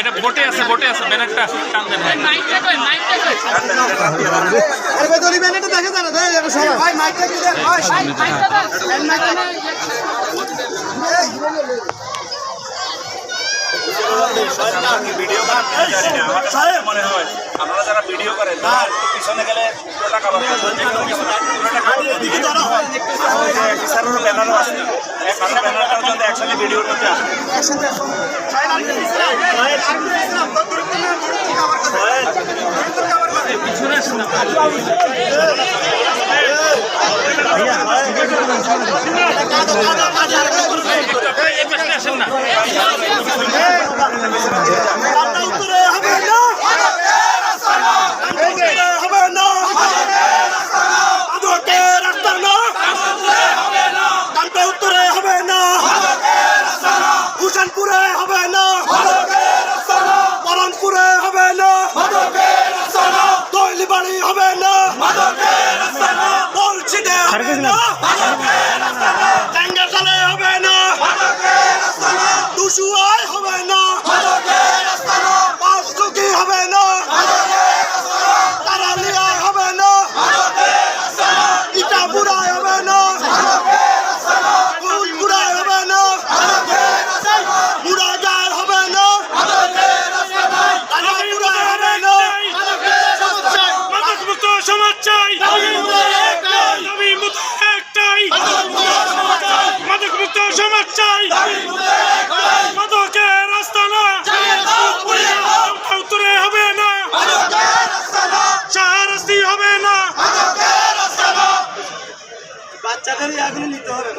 এটা বোটে আছে ব্যানারটা টান দেন মনে হয় আপনারা যারা ভিডিও করেন পিছনে গেলে ব্যানারও আছে ব্যানারটাও যদি একসাথে ভিডিওর মধ্যে আসে পিছনে আসেন না আসেন না হুসেনপুরে হবে না, বরণপুরে হবে না, দইলিবাড়ি হবে না, বলছিতে হবে না, টাঙ্গাইলে হবে না, দুশুয়ায় হবে না, পাঁচটুকি হবে না, তারালিয়ায় হবে না, ইটাপুরায় হবে না, ফুলপুরায় হবে না, মুরাদার হবে না, তারাপুরায় হবে না, মাদকমুক্ত সমাজ চাই, দাবি মুক্ত একটাই, মাদকমুক্ত সমাজ চাই, মাদকের রাস্তা না, উত্তরে হবে না, শাহরাস্তি হবে না, বাচ্চাদেরই আগুন নিতে হবে।